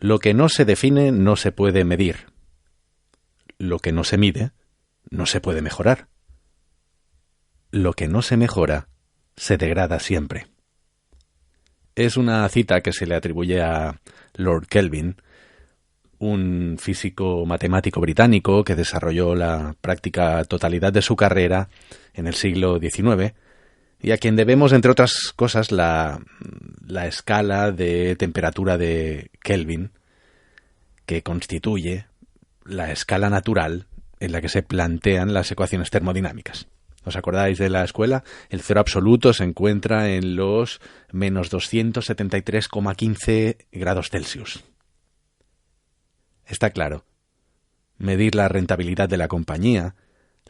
Lo que no se define no se puede medir. Lo que no se mide no se puede mejorar. Lo que no se mejora se degrada siempre. Es una cita que se le atribuye a Lord Kelvin, un físico matemático británico que desarrolló la práctica totalidad de su carrera en el siglo XIX y a quien debemos, entre otras cosas, la escala de temperatura de Kelvin, que constituye la escala natural en la que se plantean las ecuaciones termodinámicas. ¿Os acordáis de la escuela? El cero absoluto se encuentra en los menos 273,15 grados Celsius. Está claro, medir la rentabilidad de la compañía,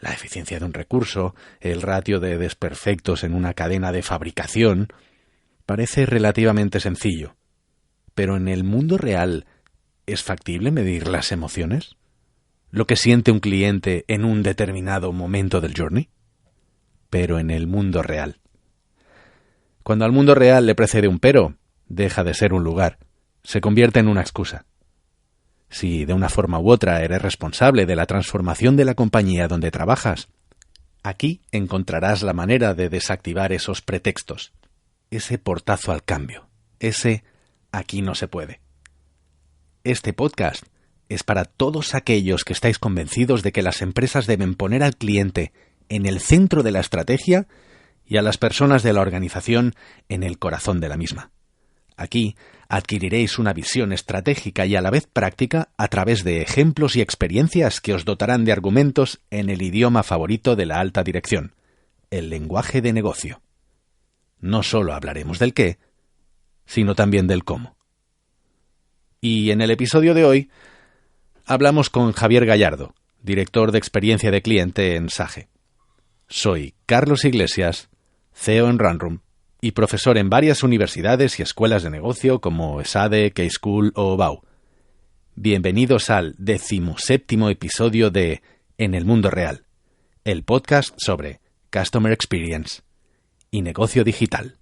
la eficiencia de un recurso, el ratio de desperfectos en una cadena de fabricación, parece relativamente sencillo. Pero en el mundo real, ¿es factible medir las emociones? ¿Lo que siente un cliente en un determinado momento del journey? Pero en el mundo real. Cuando al mundo real le precede un pero, deja de ser un lugar, se convierte en una excusa. Si de una forma u otra eres responsable de la transformación de la compañía donde trabajas, aquí encontrarás la manera de desactivar esos pretextos, ese portazo al cambio, ese aquí no se puede. Este podcast es para todos aquellos que estáis convencidos de que las empresas deben poner al cliente en el centro de la estrategia y a las personas de la organización en el corazón de la misma. Aquí adquiriréis una visión estratégica y a la vez práctica a través de ejemplos y experiencias que os dotarán de argumentos en el idioma favorito de la alta dirección, el lenguaje de negocio. No solo hablaremos del qué, sino también del cómo. Y en el episodio de hoy hablamos con Javier Gallardo, director de experiencia de cliente en Sage. Soy Carlos Iglesias, CEO en Runroom y profesor en varias universidades y escuelas de negocio como ESADE, K-School o BAU. Bienvenidos al 17º episodio de En el Mundo Real, el podcast sobre Customer Experience y negocio digital.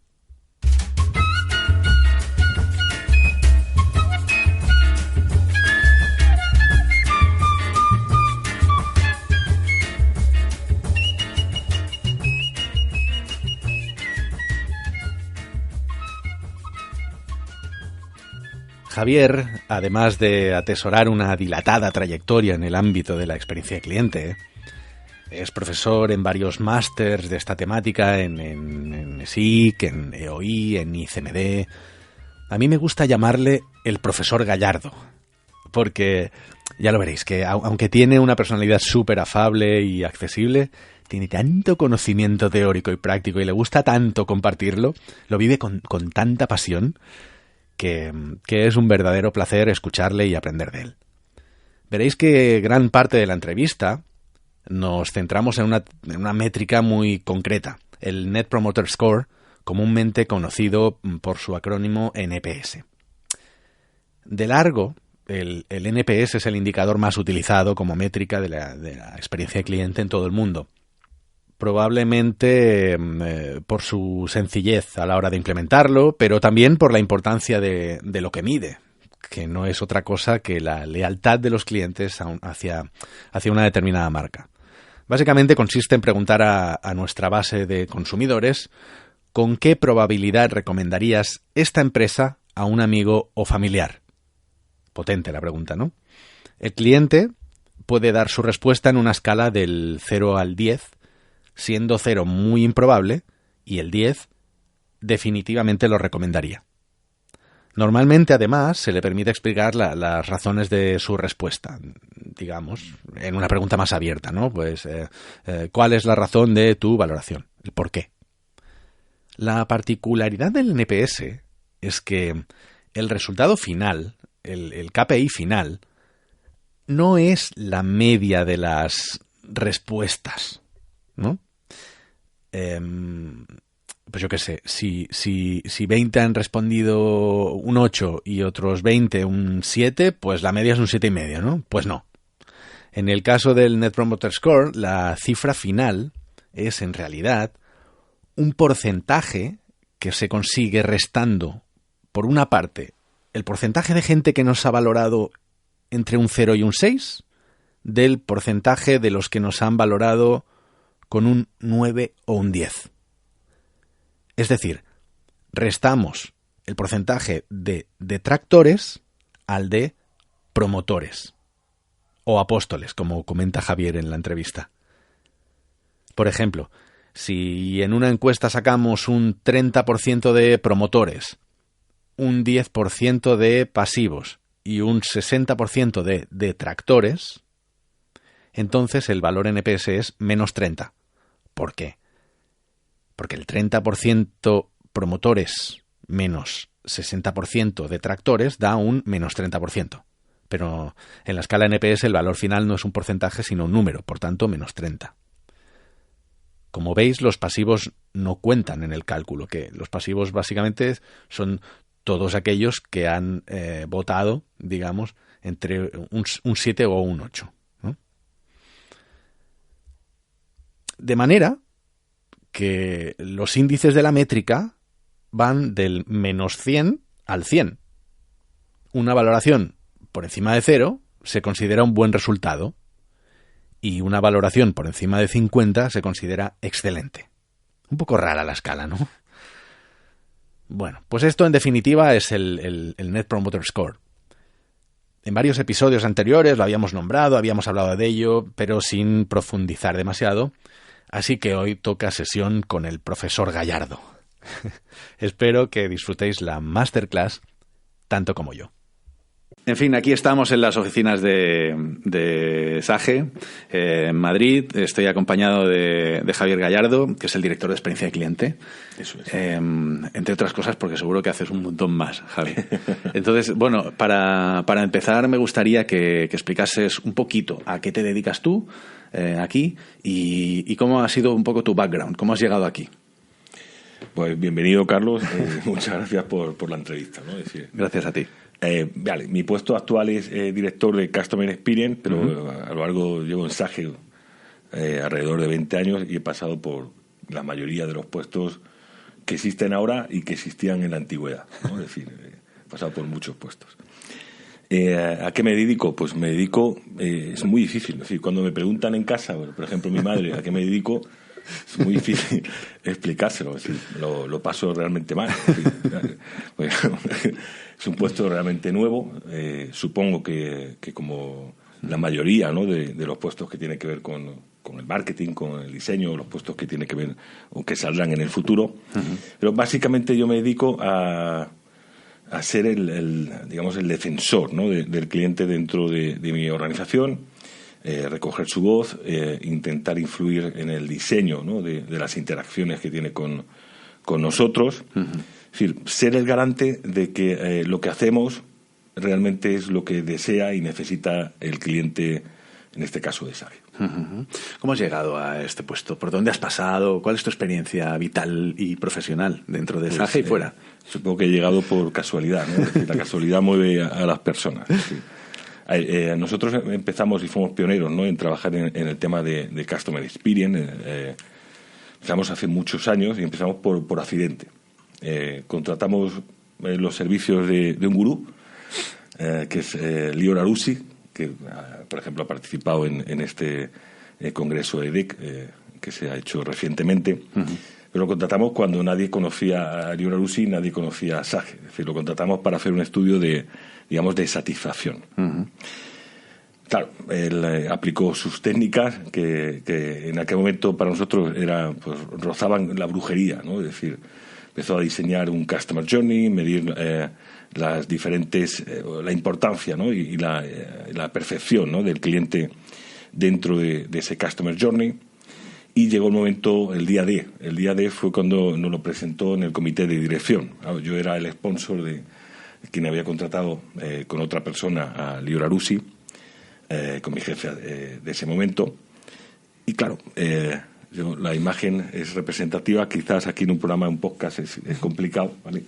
Javier, además de atesorar una dilatada trayectoria en el ámbito de la experiencia de cliente, es profesor en varios másters de esta temática en ESIC, en EOI, en ICMD. A mí me gusta llamarle el profesor Gallardo, porque ya lo veréis, que aunque tiene una personalidad súper afable y accesible, tiene tanto conocimiento teórico y práctico y le gusta tanto compartirlo, lo vive con tanta pasión, que es un verdadero placer escucharle y aprender de él. Veréis que gran parte de la entrevista nos centramos en una métrica muy concreta, el Net Promoter Score, comúnmente conocido por su acrónimo NPS. De largo, el NPS es el indicador más utilizado como métrica de la experiencia de cliente en todo el mundo. Probablemente por su sencillez a la hora de implementarlo, pero también por la importancia de lo que mide, que no es otra cosa que la lealtad de los clientes hacia una determinada marca. Básicamente consiste en preguntar a nuestra base de consumidores con qué probabilidad recomendarías esta empresa a un amigo o familiar. Potente la pregunta, ¿no? El cliente puede dar su respuesta en una escala del 0 al 10, siendo 0 muy improbable y el 10 definitivamente lo recomendaría. Normalmente, además, se le permite explicar las razones de su respuesta, digamos, en una pregunta más abierta, ¿no? Pues, ¿cuál es la razón de tu valoración? ¿El por qué? La particularidad del NPS es que el resultado final, el KPI final, no es la media de las respuestas, ¿no? Pues yo qué sé, si 20 han respondido un 8 y otros 20 un 7, pues la media es un 7,5, ¿no? Pues no. En el caso del Net Promoter Score, la cifra final es en realidad un porcentaje que se consigue restando, por una parte, el porcentaje de gente que nos ha valorado entre un 0 y un 6 del porcentaje de los que nos han valorado con un 9 o un 10. Es decir, restamos el porcentaje de detractores al de promotores o apóstoles, como comenta Javier en la entrevista. Por ejemplo, si en una encuesta sacamos un 30% de promotores, un 10% de pasivos y un 60% de detractores, entonces el valor NPS es menos 30. ¿Por qué? Porque el 30% promotores menos 60% detractores da un menos 30%. Pero en la escala NPS el valor final no es un porcentaje sino un número, por tanto menos 30. Como veis, los pasivos no cuentan en el cálculo, que los pasivos básicamente son todos aquellos que han votado, digamos, entre un 7 o un 8, ¿no? De manera que los índices de la métrica van del menos 100 al 100. Una valoración por encima de 0 se considera un buen resultado y una valoración por encima de 50 se considera excelente. Un poco rara la escala, ¿no? Bueno, pues esto en definitiva es el Net Promoter Score. En varios episodios anteriores lo habíamos nombrado, habíamos hablado de ello, pero sin profundizar demasiado. Así que hoy toca sesión con el profesor Gallardo. Espero que disfrutéis la masterclass tanto como yo. En fin, aquí estamos en las oficinas de SAGE, en Madrid. Estoy acompañado de Javier Gallardo, que es el director de experiencia de cliente. Eso es. Entre otras cosas, porque seguro que haces un montón más, Javi. Entonces, bueno, para empezar me gustaría que explicases un poquito a qué te dedicas tú aquí y cómo ha sido un poco tu background, cómo has llegado aquí. Pues bienvenido, Carlos. Muchas gracias por la entrevista, ¿no? Gracias a ti. Vale, mi puesto actual es director de Customer Experience, pero a lo largo llevo en SAGE alrededor de 20 años y he pasado por la mayoría de los puestos que existen ahora y que existían en la antigüedad, ¿no? Es decir, he pasado por muchos puestos. ¿A qué me dedico? Pues me dedico, es muy difícil. Es decir, cuando me preguntan en casa, por ejemplo, mi madre, ¿a qué me dedico? Es muy difícil explicárselo, es decir, lo paso realmente mal. Es un puesto realmente nuevo. Supongo que como la mayoría, ¿no?, de los puestos que tienen que ver con el marketing, con el diseño, los puestos que tienen que ver o que saldrán en el futuro. Pero básicamente yo me dedico a ser digamos, el defensor, ¿no?, del cliente dentro de mi organización. Recoger su voz, intentar influir en el diseño, ¿no?, de las interacciones que tiene con nosotros. Es decir, ser el garante de que lo que hacemos realmente es lo que desea y necesita el cliente, en este caso de SAGE. ¿Cómo has llegado a este puesto? ¿Por dónde has pasado? ¿Cuál es tu experiencia vital y profesional dentro de SAGE y fuera? Supongo que he llegado por casualidad, ¿no? Es decir, la casualidad mueve a las personas. Es decir, nosotros empezamos y fuimos pioneros, ¿no?, en trabajar en el tema de Customer Experience. Empezamos hace muchos años y empezamos por accidente. Contratamos los servicios de un gurú, que es Lior Arusi, que, por ejemplo, ha participado en este congreso EDEC, que se ha hecho recientemente. Pero lo contratamos cuando nadie conocía a Lior Arusi, nadie conocía a SAGE. Es decir, lo contratamos para hacer un estudio de satisfacción. Claro, él aplicó sus técnicas que en aquel momento para nosotros pues, rozaban la brujería, ¿no? Es decir, empezó a diseñar un Customer Journey, medir las diferentes, la importancia, ¿no?, y la percepción, ¿no?, del cliente dentro de ese Customer Journey. Y llegó el momento, el día D. El día D fue cuando nos lo presentó en el comité de dirección. Yo era el sponsor de quien había contratado con otra persona, a Lior Arusi, con mi jefe de ese momento. Y claro, la imagen es representativa. Quizás aquí en un programa, un podcast, es complicado, ¿vale?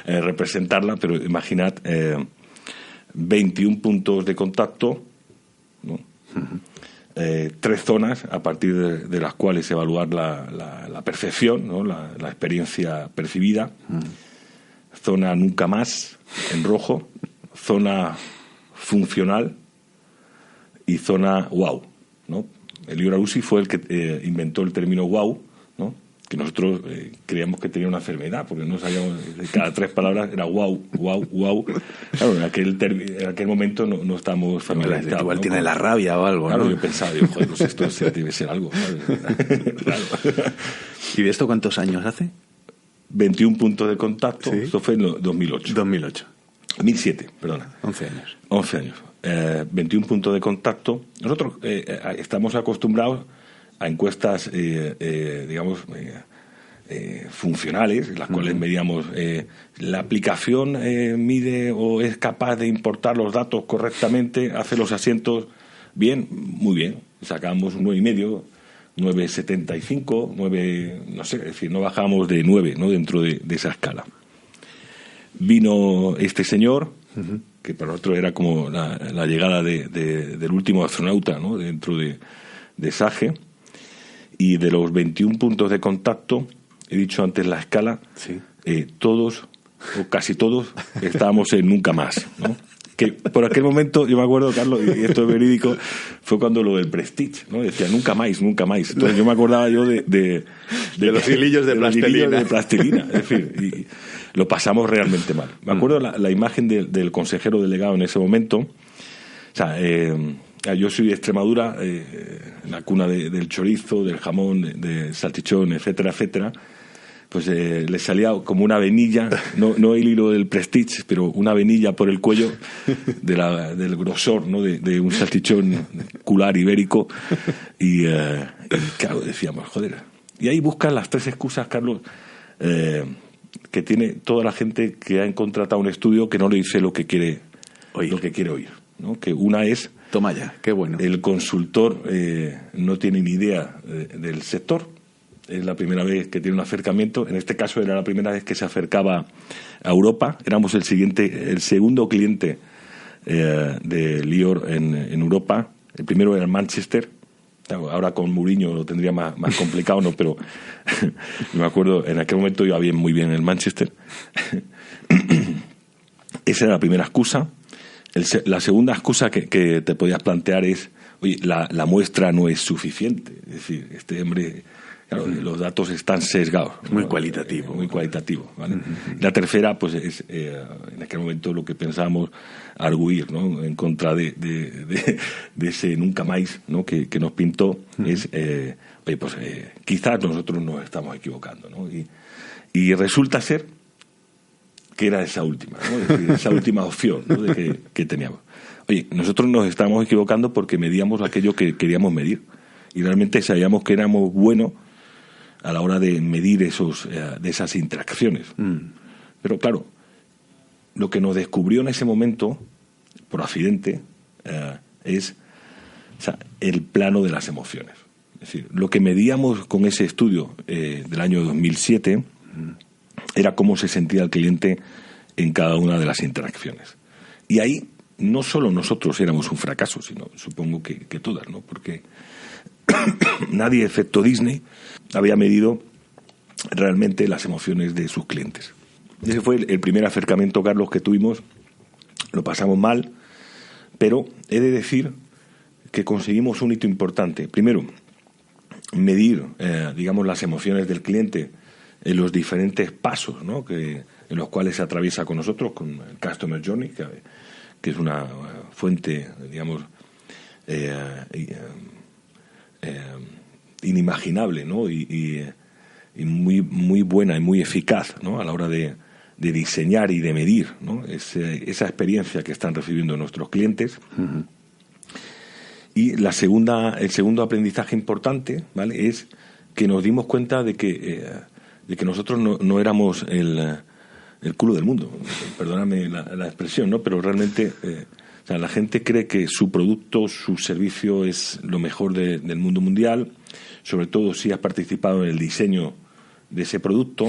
Representarla, pero imaginad 21 puntos de contacto, ¿no? 3 zonas a partir de las cuales evaluar la percepción, ¿no?, la experiencia percibida. zona nunca más, en rojo, zona funcional y zona wow, ¿no? Lior Arusi fue el que inventó el término wow, ¿no? Que nosotros creíamos que tenía una enfermedad, porque no sabíamos, cada 3 palabras era wow, wow, wow. Claro, en aquel momento no estamos familiarizados. Igual, ¿no? tiene la rabia o algo, claro, ¿no? yo pensaba, joder, pues esto debe ser algo, ¿sabes? Claro. ¿Y de esto cuántos años hace? 21 puntos de contacto, ¿Sí? Esto fue en 2008. 2007, perdona. 11 años. 11 años. 21 puntos de contacto. Nosotros estamos acostumbrados a encuestas, digamos, funcionales, en las cuales medíamos la aplicación mide o es capaz de importar los datos correctamente, hace los asientos bien, muy bien. Sacamos un 9,5, 9,75, 9, no sé, es decir, no bajamos de 9, ¿no? Dentro de esa escala. Vino este señor, que para nosotros era como la llegada del último astronauta, ¿no? Dentro de SAGE, y de los 21 puntos de contacto, he dicho antes la escala, sí. Todos, o casi todos, estábamos en nunca más, ¿no? Que por aquel momento, yo me acuerdo, Carlos, y esto es verídico, fue cuando lo del Prestige, ¿no? Decía nunca más, nunca más. Entonces yo me acordaba yo de los hilillos de plastilina. Es decir, y lo pasamos realmente mal. Me acuerdo la imagen del consejero delegado en ese momento. O sea, yo soy de Extremadura, la cuna del chorizo, del jamón, del salchichón, etcétera, etcétera. Pues le salía como una venilla, no el hilo del Prestige, pero una venilla por el cuello del grosor, ¿no? de un salchichón cular ibérico. Y claro, decíamos, joder. Y ahí buscan las 3 excusas, Carlos, que tiene toda la gente que ha contratado un estudio que no le dice lo que quiere oír, ¿no? Que una es... Toma ya, qué bueno. El consultor no tiene ni idea del sector. Es la primera vez que tiene un acercamiento. En este caso era la primera vez que se acercaba a Europa. Éramos el segundo cliente de Lior en Europa. El primero era en Manchester. Ahora con Mourinho lo tendría más complicado, ¿no? Pero me acuerdo, en aquel momento iba muy bien en Manchester. Esa era la primera excusa. La segunda excusa que te podías plantear es, oye, la muestra no es suficiente. Es decir, este hombre... Claro, los datos están sesgados. Muy cualitativo. Muy cualitativo, ¿vale? La tercera, pues es en aquel momento lo que pensábamos arguir, ¿no? En contra de ese nunca más, ¿no? que nos pintó, es, oye, pues quizás nosotros nos estamos equivocando, ¿no? Y resulta ser que era esa última, ¿no? Es decir, esa última opción, ¿no? que teníamos. Oye, nosotros nos estamos equivocando porque medíamos aquello que queríamos medir. Y realmente sabíamos que éramos buenos a la hora de medir de esas interacciones. Pero claro, lo que nos descubrió en ese momento, por accidente, es el plano de las emociones. Es decir, lo que medíamos con ese estudio del año 2007 era cómo se sentía el cliente en cada una de las interacciones. Y ahí no solo nosotros éramos un fracaso, sino supongo que todas, ¿no? Porque nadie, excepto Disney, había medido realmente las emociones de sus clientes. Ese fue el primer acercamiento, Carlos, que tuvimos. Lo pasamos mal, pero he de decir que conseguimos un hito importante. Primero, medir, digamos, las emociones del cliente en los diferentes pasos, ¿no? en los cuales se atraviesa con nosotros, con el Customer Journey, que es una fuente, digamos, inimaginable, ¿no? Y muy, muy buena y muy eficaz, ¿no? A la hora de diseñar y de medir, ¿no? Esa experiencia que están recibiendo nuestros clientes. Y el segundo aprendizaje importante, ¿vale? Es que nos dimos cuenta de que nosotros no éramos el culo del mundo. Perdóname la expresión, ¿no? Pero realmente o sea, la gente cree que su producto, su servicio es lo mejor del mundo mundial, sobre todo si has participado en el diseño de ese producto.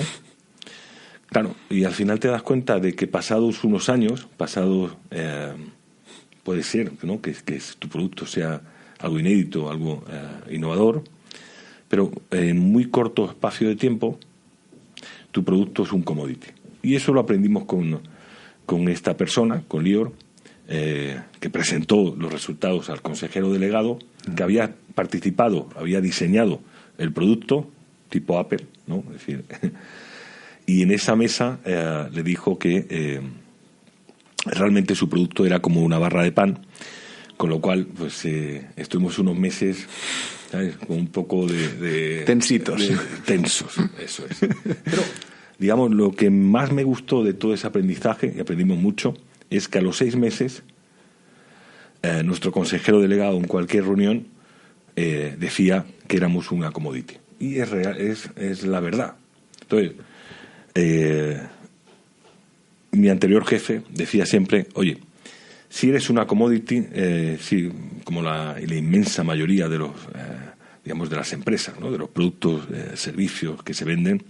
Claro, y al final te das cuenta de que pasados unos años, puede ser, ¿no? que tu producto sea algo inédito, algo innovador, pero en muy corto espacio de tiempo tu producto es un commodity. Y eso lo aprendimos con esta persona, con Lior, que presentó los resultados al consejero delegado, que había participado, había diseñado el producto tipo Apple, ¿no? Es decir, y en esa mesa le dijo que realmente su producto era como una barra de pan, con lo cual pues estuvimos unos meses, ¿sabes?, con un poco de tensitos. Tensos, eso es. Pero, digamos, lo que más me gustó de todo ese aprendizaje, y aprendimos mucho, es que a los 6 meses nuestro consejero delegado en cualquier reunión decía que éramos una commodity. Y es real, es la verdad. Entonces, mi anterior jefe decía siempre, oye, si eres una commodity, si, como la inmensa mayoría de los, digamos, de las empresas, ¿no?, de los productos, servicios que se venden,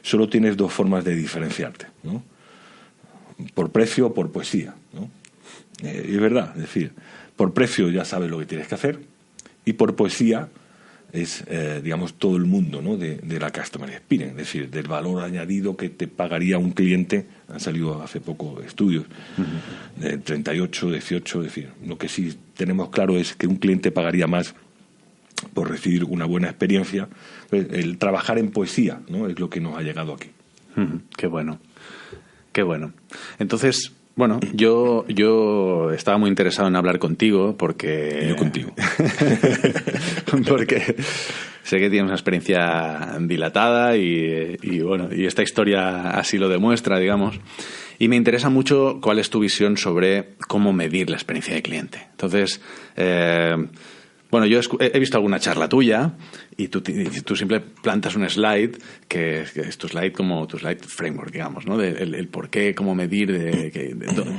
solo tienes 2 formas de diferenciarte, ¿no? Por precio o por poesía, ¿no? Y es verdad, es decir, por precio ya sabes lo que tienes que hacer, y por poesía es, digamos, todo el mundo, ¿no?, de la Customer Experience, es decir, del valor añadido que te pagaría un cliente. Han salido hace poco estudios de 38, 18, es decir, lo que sí tenemos claro es que un cliente pagaría más por recibir una buena experiencia. Pues el trabajar en poesía, ¿no?, es lo que nos ha llegado aquí. Qué bueno, qué bueno. Entonces, bueno, yo estaba muy interesado en hablar contigo porque... Y yo contigo. Porque sé que tienes una experiencia dilatada y bueno, y esta historia así lo demuestra, digamos. Y me interesa mucho cuál es tu visión sobre cómo medir la experiencia de cliente. Entonces, bueno, yo he visto alguna charla tuya y tú siempre plantas un slide que es tu slide como tu slide framework, digamos, ¿no? El por qué, cómo medir,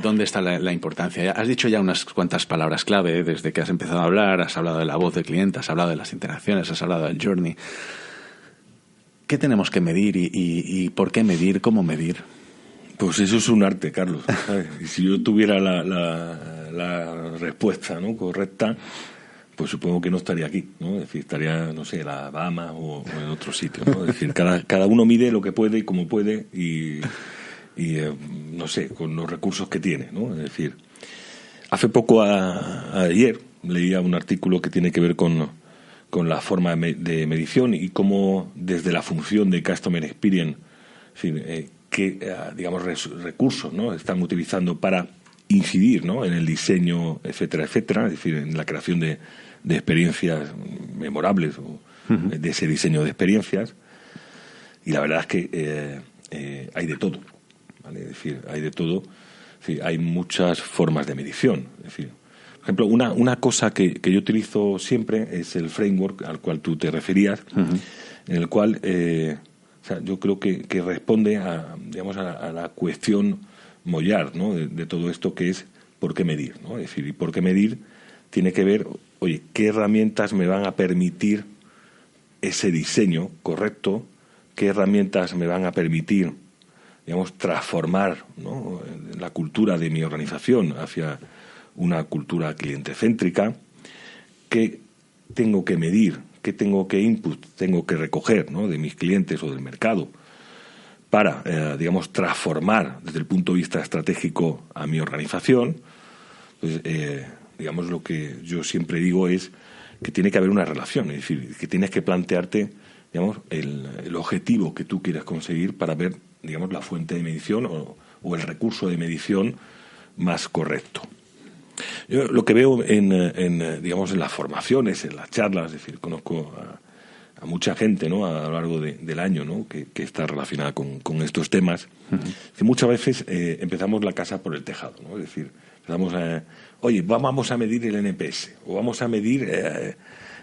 dónde está la importancia. Has dicho ya unas cuantas palabras clave desde que has empezado a hablar. Has hablado de la voz del cliente, has hablado de las interacciones, has hablado del journey. ¿Qué tenemos que medir y por qué medir, cómo medir? Pues eso es un arte, Carlos, ¿sabes? Y si yo tuviera la respuesta, ¿no?, correcta, pues supongo que no estaría aquí, ¿no? Es decir, estaría, no sé, en la Bahamas o en otro sitio, ¿no? Es decir, cada uno mide lo que puede y cómo puede y no sé, con los recursos que tiene, ¿no? Es decir, hace poco, ayer, leía un artículo que tiene que ver con la forma de medición y cómo desde la función de Customer Experience, en fin, qué, digamos, recursos, ¿no?, están utilizando para incidir, ¿no?, en el diseño, etcétera, etcétera, es decir, en la creación de experiencias memorables o de ese diseño de experiencias. Y la verdad es que hay de todo, ¿vale? Es decir, hay de todo. Es decir, hay muchas formas de medición. Es decir, por ejemplo, una cosa que yo utilizo siempre es el framework al cual tú te referías, en el cual o sea, yo creo que responde a, digamos, a la cuestión mollar, ¿no?, de todo esto, que es por qué medir, ¿no? Es decir, y por qué medir tiene que ver, oye, qué herramientas me van a permitir ese diseño correcto, qué herramientas me van a permitir, digamos, transformar, ¿no?, la cultura de mi organización hacia una cultura clientecéntrica, qué tengo que medir, qué tengo que input, tengo que recoger, ¿no?, de mis clientes o del mercado para, digamos, transformar desde el punto de vista estratégico a mi organización. Pues, digamos, lo que yo siempre digo es que tiene que haber una relación, es decir, que tienes que plantearte, digamos, el objetivo que tú quieras conseguir para ver, digamos, la fuente de medición o el recurso de medición más correcto. Yo lo que veo digamos, en las formaciones, en las charlas, es decir, conozco a mucha gente, ¿no?, a lo largo del año, ¿no?, que está relacionada con estos temas, que muchas veces empezamos la casa por el tejado, ¿no? Es decir, empezamos oye, vamos a medir el NPS, o vamos a medir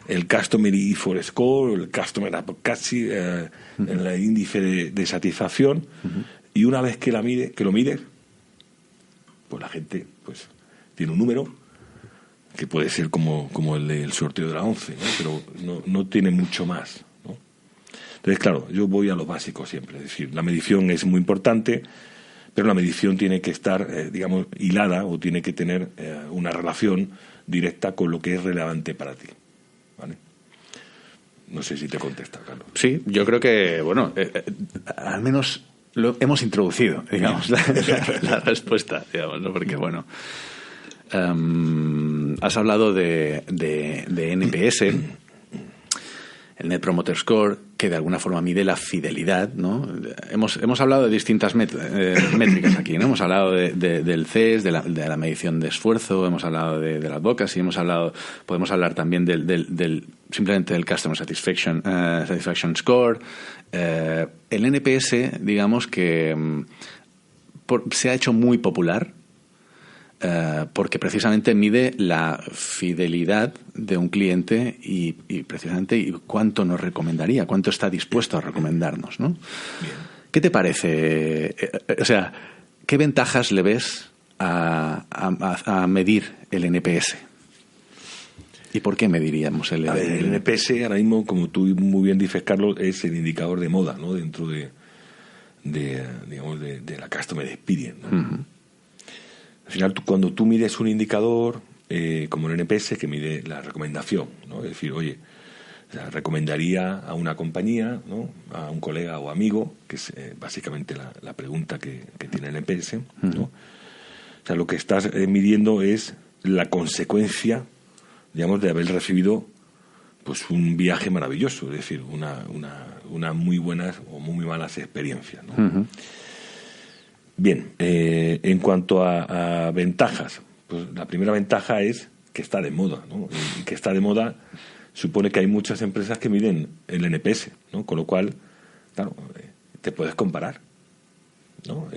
el Customer E4 Score, el Customer Advocacy, el índice de satisfacción, y una vez que lo mides, pues la gente, pues, tiene un número que puede ser como el del sorteo de la 11, ¿no?, pero no tiene mucho más, ¿no? Entonces, claro, yo voy a lo básico siempre. Es decir, la medición es muy importante, pero la medición tiene que estar, digamos, hilada o tiene que tener una relación directa con lo que es relevante para ti, ¿vale? No sé si te contesta, Carlos. Sí, yo creo que, bueno, al menos Lo hemos introducido, digamos, la respuesta, digamos, ¿no? Porque, bueno, has hablado de NPS, el Net Promoter Score, que de alguna forma mide la fidelidad, ¿no? Hemos hablado de distintas métricas aquí, ¿no? Hemos hablado del CES, de la medición de esfuerzo, hemos hablado de la advocacy, podemos hablar también simplemente del Customer Satisfaction Score. El NPS, digamos que se ha hecho muy popular porque precisamente mide la fidelidad de un cliente y precisamente cuánto nos recomendaría, cuánto está dispuesto a recomendarnos, ¿no? Bien. ¿Qué te parece? O sea, ¿qué ventajas le ves a medir el NPS? ¿Y por qué mediríamos el NPS? Ahora mismo, como tú muy bien dices, Carlos, es el indicador de moda, ¿no? Dentro de la Customer Experience, ¿no? Uh-huh. Al final, cuando tú mides un indicador como el NPS, que mide la recomendación, ¿no? Es decir, oye, recomendaría a una compañía, ¿no? A un colega o amigo, que es básicamente la pregunta que tiene el NPS, ¿no? O sea, lo que estás midiendo es la consecuencia, digamos, de haber recibido pues un viaje maravilloso, es decir, una muy buenas o muy malas experiencias, ¿no? Uh-huh. Bien, en cuanto a ventajas, pues la primera ventaja es que está de moda, ¿no? Y que está de moda supone que hay muchas empresas que miden el NPS, ¿no? Con lo cual, claro, te puedes comparar, ¿no?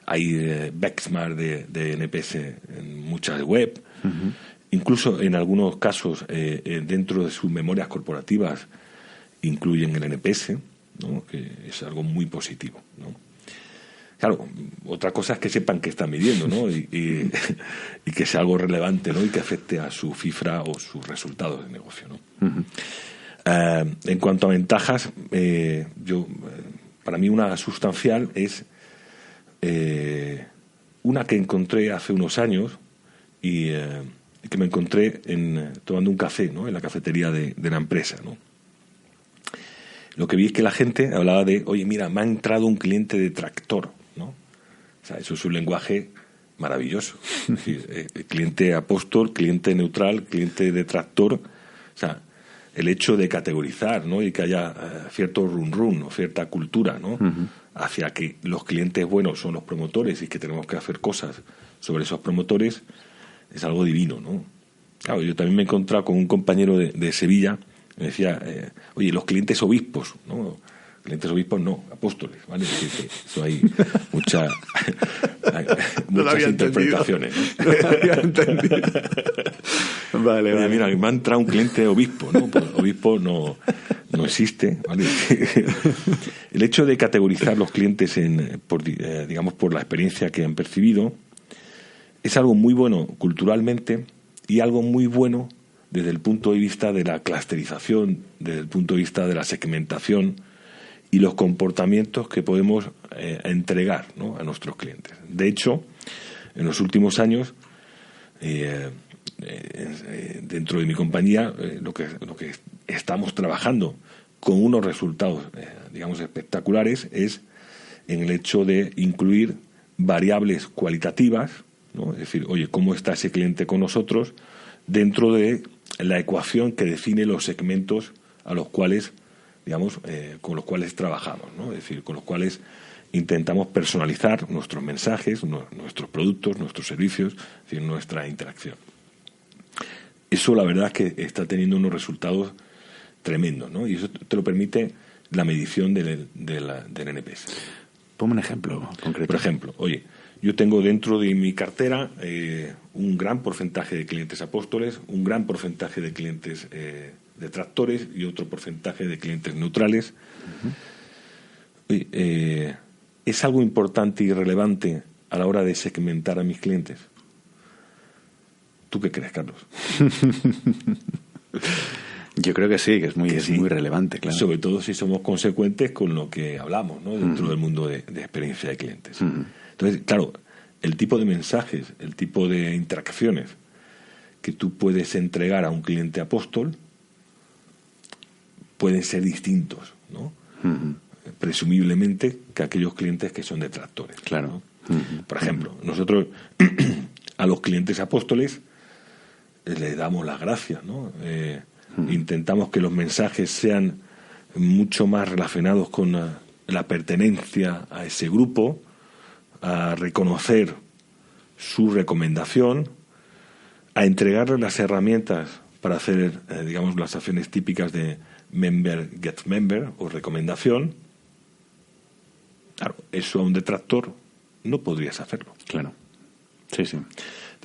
Hay benchmark de NPS en muchas web, uh-huh. Incluso en algunos casos dentro de sus memorias corporativas incluyen el NPS, ¿no? Que es algo muy positivo, ¿no? Claro, otra cosa es que sepan que están midiendo, ¿no? Y que sea algo relevante, ¿no? Y que afecte a su cifra o sus resultados de negocio, ¿no? Uh-huh. En cuanto a ventajas, para mí una sustancial es una que encontré hace unos años y que me encontré tomando un café, ¿no? En la cafetería de la empresa, ¿no? Lo que vi es que la gente hablaba de, oye, mira, me ha entrado un cliente de tractor, ¿no? O sea, eso es un lenguaje maravilloso. Es decir, cliente apóstol, cliente neutral, cliente detractor. O sea, el hecho de categorizar, ¿no? Y que haya cierto run-run o cierta cultura, ¿no? Uh-huh. Hacia que los clientes buenos son los promotores y que tenemos que hacer cosas sobre esos promotores, es algo divino, ¿no? Claro, yo también me he encontrado con un compañero de Sevilla. Me decía, oye, los clientes obispos, ¿no? Clientes obispos no, apóstoles, ¿vale? Es decir, que eso hay muchas interpretaciones, ¿no? No lo había entendido. Vale, oye, mira, me ha entrado un cliente obispo, ¿no? Pues obispo no existe, ¿vale? El hecho de categorizar los clientes digamos, por la experiencia que han percibido es algo muy bueno culturalmente y algo muy bueno desde el punto de vista de la clusterización, desde el punto de vista de la segmentación y los comportamientos que podemos entregar, ¿no? A nuestros clientes. De hecho, en los últimos años, dentro de mi compañía, lo que estamos trabajando con unos resultados, digamos, espectaculares, es en el hecho de incluir variables cualitativas, ¿no? Es decir, oye, ¿cómo está ese cliente con nosotros? Dentro de la ecuación que define los segmentos a los cuales, digamos, con los cuales trabajamos, ¿no? Es decir, con los cuales intentamos personalizar nuestros mensajes, nuestros productos, nuestros servicios, es decir, nuestra interacción. Eso, la verdad, es que está teniendo unos resultados tremendos, ¿no? Y eso te lo permite la medición del NPS. Ponme un ejemplo concreto. Por ejemplo, oye, yo tengo dentro de mi cartera un gran porcentaje de clientes apóstoles, un gran porcentaje de clientes detractores y otro porcentaje de clientes neutrales. Uh-huh. ¿Es algo importante y relevante a la hora de segmentar a mis clientes? ¿Tú qué crees, Carlos? Yo creo que sí, que es muy relevante, claro. Sobre todo si somos consecuentes con lo que hablamos, ¿no? Dentro del mundo de experiencia de clientes. Entonces, claro, el tipo de mensajes, el tipo de interacciones que tú puedes entregar a un cliente apóstol pueden ser distintos, ¿no? presumiblemente, que aquellos clientes que son detractores. Claro. ¿no? Por ejemplo, nosotros a los clientes apóstoles les damos las gracias, ¿no? Intentamos que los mensajes sean mucho más relacionados con la pertenencia a ese grupo, a reconocer su recomendación, a entregarle las herramientas para hacer, digamos, las acciones típicas de member gets member o recomendación. Claro, eso a un detractor no podrías hacerlo. Claro. Sí, sí.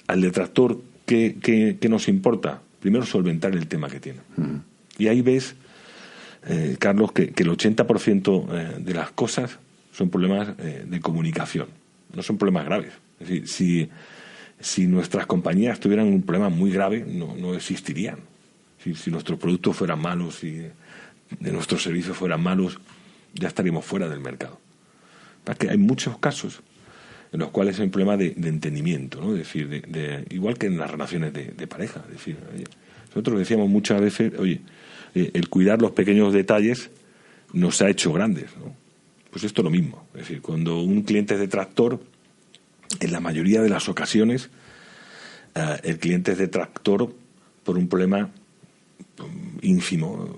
Al detractor, ¿qué nos importa? Primero, solventar el tema que tiene. Y ahí ves, Carlos, que el 80% de las cosas son problemas de comunicación. No son problemas graves. Es decir, si nuestras compañías tuvieran un problema muy grave, no existirían. Si nuestros productos fueran malos, si nuestros servicios fueran malos, ya estaríamos fuera del mercado. Que hay muchos casos en los cuales hay un problema de entendimiento, ¿no? Es decir, igual que en las relaciones de pareja. Es decir, nosotros decíamos muchas veces, el cuidar los pequeños detalles nos ha hecho grandes, ¿no? Pues esto es lo mismo. Es decir, cuando un cliente es detractor, en la mayoría de las ocasiones, el cliente es detractor por un problema ínfimo,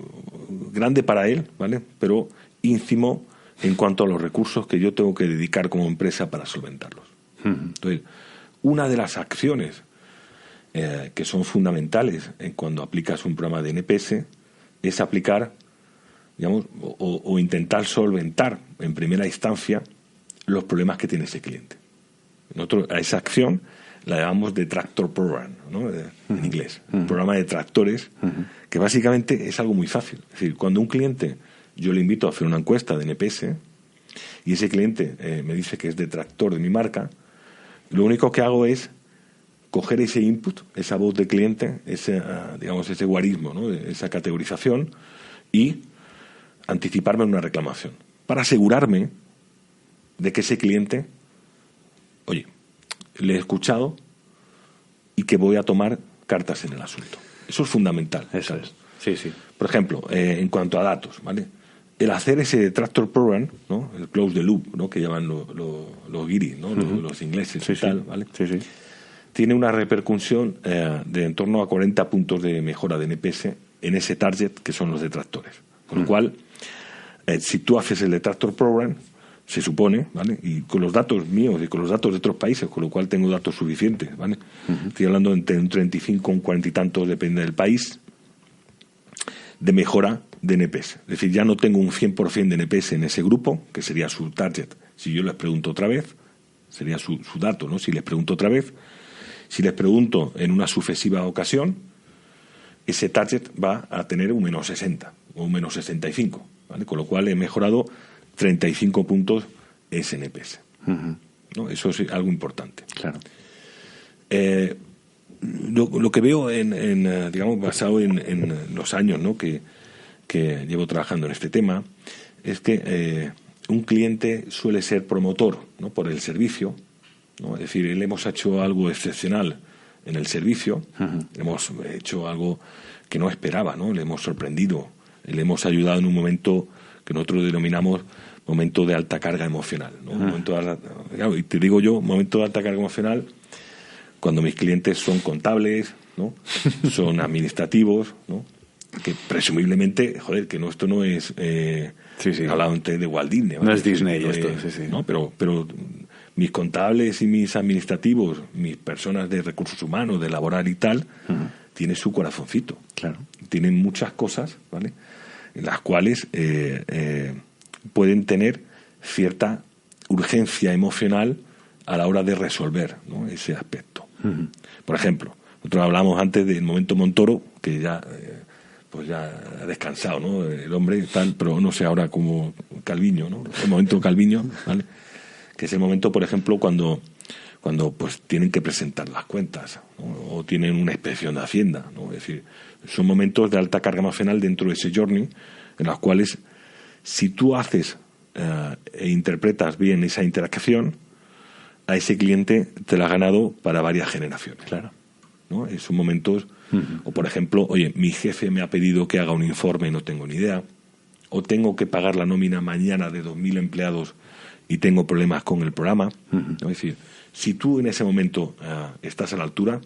grande para él, ¿vale? Pero ínfimo en cuanto a los recursos que yo tengo que dedicar como empresa para solventarlos. Entonces, una de las acciones que son fundamentales cuando aplicas un programa de NPS es aplicar, digamos, o intentar solventar en primera instancia los problemas que tiene ese cliente. Nosotros a esa acción la llamamos Detractor Program, ¿no? En inglés. Un programa de detractores que básicamente es algo muy fácil. Es decir, cuando un cliente, yo le invito a hacer una encuesta de NPS y ese cliente me dice que es detractor de mi marca, lo único que hago es coger ese input, esa voz de cliente, ese guarismo, ¿no? Esa categorización y anticiparme en una reclamación para asegurarme de que ese cliente, oye, le he escuchado y que voy a tomar cartas en el asunto. Eso es fundamental. Eso es. Sí, sí. Por ejemplo, en cuanto a datos, ¿vale? El hacer ese Detractor Program, ¿no? El Close the Loop, ¿no? Que llaman los guiris, ¿no? Los ingleses y tal, ¿vale? Sí, sí. Tiene una repercusión de en torno a 40 puntos de mejora de NPS en ese target que son los detractores. Con lo cual, si tú haces el Detractor Program, se supone, ¿vale? Y con los datos míos y con los datos de otros países, con lo cual tengo datos suficientes, ¿vale? Estoy hablando entre un 35 y un 40 y tantos, depende del país, de mejora de NPS. Es decir, ya no tengo un 100% de NPS en ese grupo, que sería su target. Si yo les pregunto otra vez, sería su dato, ¿no? Si les pregunto otra vez, si les pregunto en una sucesiva ocasión, ese target va a tener un menos 60 o un menos 65, ¿vale? Con lo cual he mejorado 35 puntos ese NPS. ¿No? Eso es algo importante. Claro. Lo que veo digamos, basado en los años, ¿no? que llevo trabajando en este tema, es que un cliente suele ser promotor, ¿no? Por el servicio, ¿no? Es decir, le hemos hecho algo excepcional en el servicio, hemos hecho algo que no esperaba, ¿no? Le hemos sorprendido, le hemos ayudado en un momento que nosotros denominamos momento de alta carga emocional, ¿no? Y te digo yo, momento de alta carga emocional, cuando mis clientes son contables, ¿no? Son administrativos, ¿no? Que presumiblemente, joder, que esto no es hablado antes de Walt Disney, ¿vale? No es Disney esto, sí. ¿no? Pero mis contables y mis administrativos, mis personas de recursos humanos, de laboral y tal, tienen su corazoncito. Claro. Tienen muchas cosas, ¿vale? En las cuales pueden tener cierta urgencia emocional a la hora de resolver, ¿no? Ese aspecto. Por ejemplo, nosotros hablamos antes del momento Montoro, que ya pues ya ha descansado, ¿no? El hombre tal, pero no sé ahora como Calviño, ¿no? El momento Calviño, ¿vale? Que es el momento, por ejemplo, cuando pues tienen que presentar las cuentas, ¿no? O tienen una inspección de Hacienda, ¿no? Es decir, son momentos de alta carga emocional dentro de ese journey, en los cuales si tú haces e interpretas bien esa interacción, a ese cliente te la has ganado para varias generaciones. Claro. ¿No? Son momentos, o por ejemplo, oye, mi jefe me ha pedido que haga un informe y no tengo ni idea, o tengo que pagar la nómina mañana de 2.000 empleados y tengo problemas con el programa. ¿No? Es decir, si tú en ese momento estás a la altura...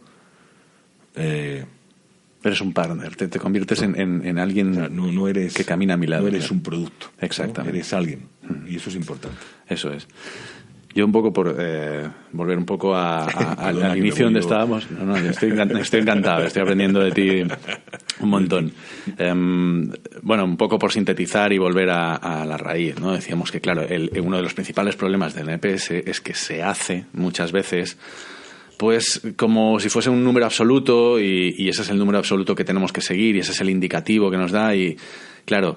eres un partner, te conviertes en alguien, o sea, no eres, que camina a mi lado. No eres un producto. Exactamente. ¿No? Eres alguien. Y eso es importante. Eso es. Yo un poco por volver un poco al inicio donde estábamos. No, yo estoy encantado, estoy aprendiendo de ti un montón. Bueno, un poco por sintetizar y volver a la raíz, ¿no? Decíamos que, claro, uno de los principales problemas del NPS es que se hace muchas veces pues como si fuese un número absoluto y ese es el número absoluto que tenemos que seguir y ese es el indicativo que nos da y claro,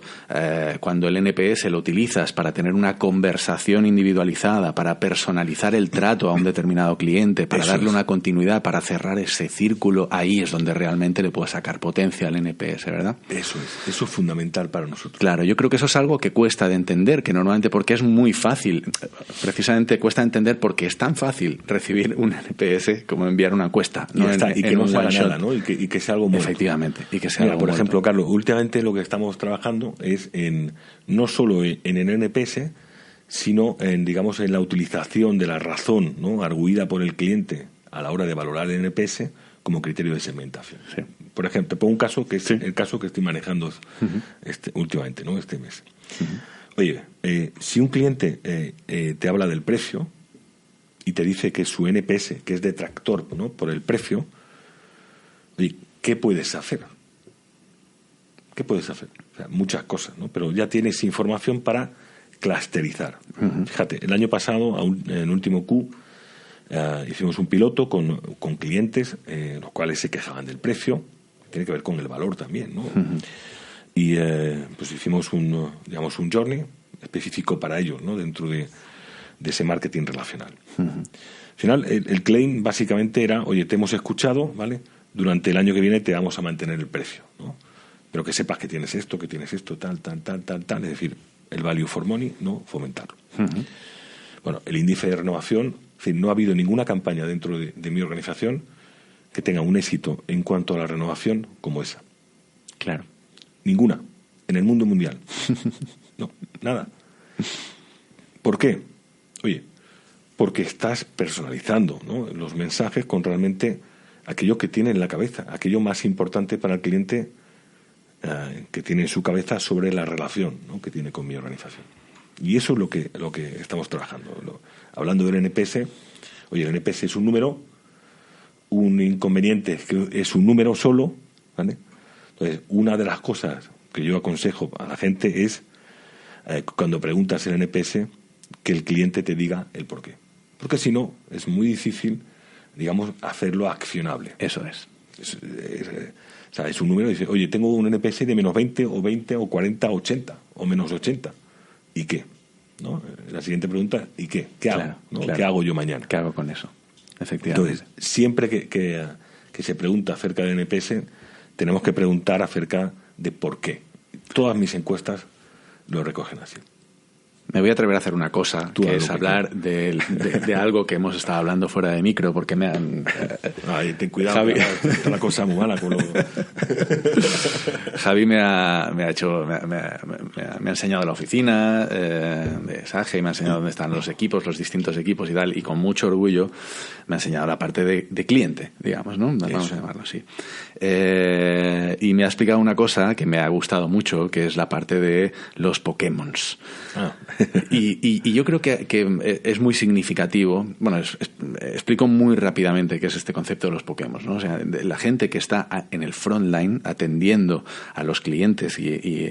cuando el NPS lo utilizas para tener una conversación individualizada, para personalizar el trato a un determinado cliente, para darle una continuidad, para cerrar ese círculo, ahí es donde realmente le puedes sacar potencia al NPS, ¿verdad? Eso es fundamental para nosotros. Claro, yo creo que eso es algo que cuesta de entender, que normalmente porque es muy fácil, precisamente cuesta entender porque es tan fácil recibir un NPS como enviar una encuesta, ¿no? Y que no se haga nada, ¿no? Y que sea algo muerto. Efectivamente, y que sea algo por muerto. ejemplo, Carlos, últimamente lo que estamos trabajando es no solo en el NPS, sino en la utilización de la razón, ¿no?, arguida por el cliente a la hora de valorar el NPS como criterio de segmentación. Sí. Por ejemplo, te pongo un caso que es el caso que estoy manejando últimamente, ¿no?, este mes. Oye, si un cliente te habla del precio y te dice que su NPS, que es detractor, ¿no?, por el precio, oye, ¿qué puedes hacer? ¿Qué puedes hacer? O sea, muchas cosas, ¿no? Pero ya tienes información para clusterizar. Fíjate, el año pasado, en el último Q, hicimos un piloto con clientes, los cuales se quejaban del precio, tiene que ver con el valor también, ¿no? Y pues hicimos un journey específico para ellos, ¿no?, dentro de ese marketing relacional. Al final, el claim básicamente era, oye, te hemos escuchado, ¿vale? Durante el año que viene te vamos a mantener el precio, ¿no? Pero que sepas que tienes esto, tal. Es decir, el value for money, ¿no?, fomentarlo. Bueno, el índice de renovación, en fin, no ha habido ninguna campaña dentro de mi organización que tenga un éxito en cuanto a la renovación como esa. Claro. Ninguna. En el mundo mundial. No, nada. ¿Por qué? Oye, porque estás personalizando, ¿no?, los mensajes con realmente aquello que tiene en la cabeza, aquello más importante para el cliente que tiene en su cabeza sobre la relación, ¿no?, que tiene con mi organización. Y eso es lo que estamos trabajando. Hablando del NPS, oye, el NPS es un número, un inconveniente es que es un número solo, ¿vale? Entonces, una de las cosas que yo aconsejo a la gente es, cuando preguntas el NPS, que el cliente te diga el porqué. Porque si no, es muy difícil, digamos, hacerlo accionable. Eso es. O sea, es un número y dice, oye, tengo un NPS de menos 20 o 20 o 40 o 80 o menos 80. ¿Y qué? ¿No? La siguiente pregunta, ¿y qué? ¿Qué hago? Claro, ¿no? claro. ¿Qué hago yo mañana? ¿Qué hago con eso? Efectivamente. Entonces, siempre que se pregunta acerca del NPS, tenemos que preguntar acerca de por qué. Todas mis encuestas lo recogen así. Me voy a atrever a hacer una cosa, que es hablar de algo que hemos estado hablando fuera de micro, porque me han... Ay, ten cuidado, Javi... está la cosa muy mala con lo... Javi me ha enseñado la oficina de Sage, me ha enseñado dónde están los equipos, los distintos equipos y tal, y con mucho orgullo me ha enseñado la parte de cliente, digamos, ¿no? Vamos a llamarlo así. Y me ha explicado una cosa que me ha gustado mucho, que es la parte de los Pokémons. Y yo creo que es muy significativo. Bueno, explico muy rápidamente qué es este concepto de los Pokémon, ¿no? O sea, la gente que está en el frontline atendiendo a los clientes y